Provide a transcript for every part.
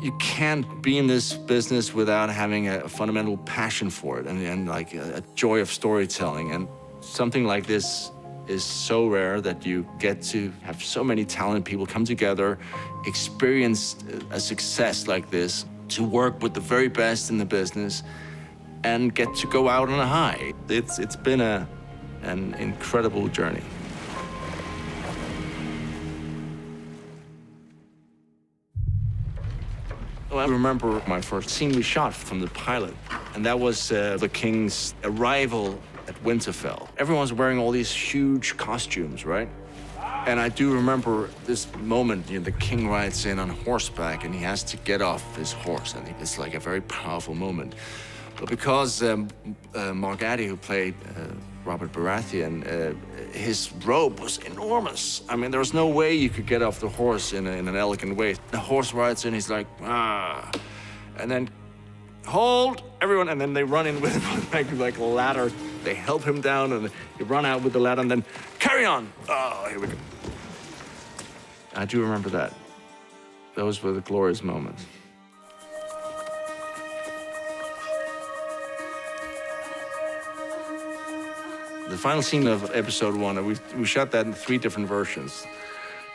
You can't be in this business without having a fundamental passion for it and like a joy of storytelling. And something like this is so rare that you get to have so many talented people come together, experience a success like this, to work with the very best in the business, and get to go out on a high. It's been an incredible journey. Well, I remember my first scene we shot from the pilot, and that was the king's arrival at Winterfell. Everyone's wearing all these huge costumes, right? And I do remember this moment, the king rides in on horseback and he has to get off his horse. I think it's like a very powerful moment. But because Mark Addy, who played Robert Baratheon, his robe was enormous. I mean, there was no way you could get off the horse in an elegant way. The horse rides in, he's like, ah. And then, hold, everyone, and then they run in with him like a ladder. They help him down, and they run out with the ladder, and then, carry on. Oh, here we go. I do remember that. Those were the glorious moments. The final scene of episode 1, we shot that in 3 different versions.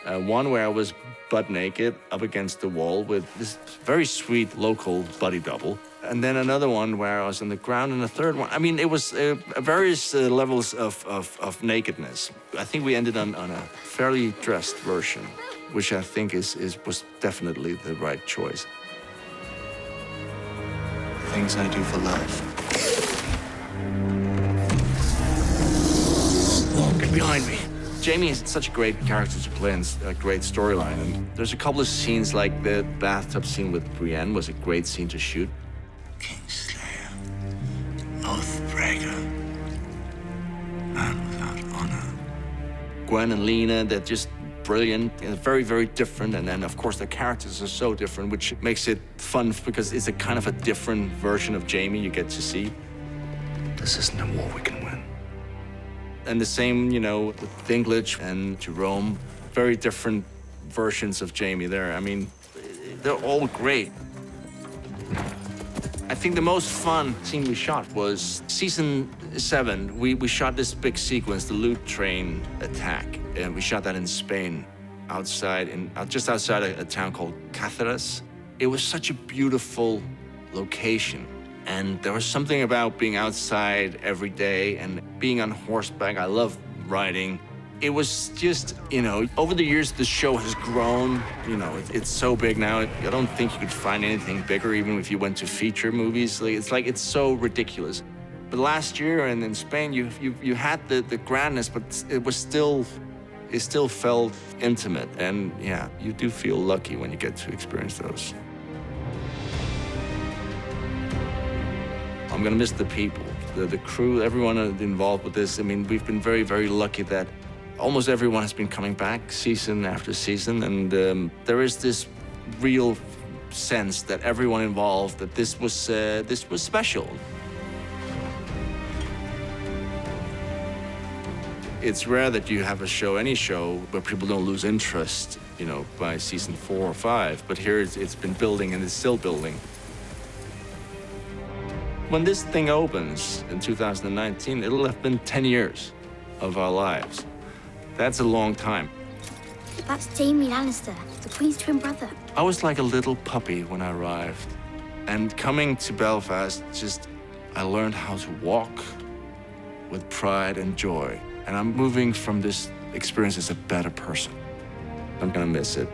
One where I was butt naked up against the wall with this very sweet local buddy double. And then another one where I was on the ground, and a third one. I mean, it was various levels of nakedness. I think we ended on a fairly dressed version, which I think was definitely the right choice. Things I do for love. Get behind me. Jaime is such a great character to play and a great storyline. And there's a couple of scenes, like the bathtub scene with Brienne was a great scene to shoot. Kingslayer, Oathbreaker, man without honor. Gwen and Lena, they're just brilliant and very, very different. And then, of course, the characters are so different, which makes it fun because it's a kind of a different version of Jaime you get to see. This isn't a war we can win. And the same, with Dinklage and Jerome, very different versions of Jaime there. I mean, they're all great. I think the most fun scene we shot was season 7. We shot this big sequence, the loot train attack, and we shot that in Spain, just outside a town called Cáceres. It was such a beautiful location. And there was something about being outside every day and being on horseback. I love riding. It was just, over the years, the show has grown. It's so big now. I don't think you could find anything bigger, even if you went to feature movies. It's so ridiculous. But last year and in Spain, you had the grandness, but it still felt intimate. And yeah, you do feel lucky when you get to experience those. I'm gonna miss the people, the crew, everyone involved with this. I mean, we've been very, very lucky that almost everyone has been coming back season after season, and there is this real sense that everyone involved, that this was special. It's rare that you have any show, where people don't lose interest, by season 4 or 5, but here it's been building and it's still building. When this thing opens in 2019, it'll have been 10 years of our lives. That's a long time. That's Jaime Lannister, the Queen's twin brother. I was like a little puppy when I arrived. And coming to Belfast, I learned how to walk with pride and joy. And I'm moving from this experience as a better person. I'm gonna miss it.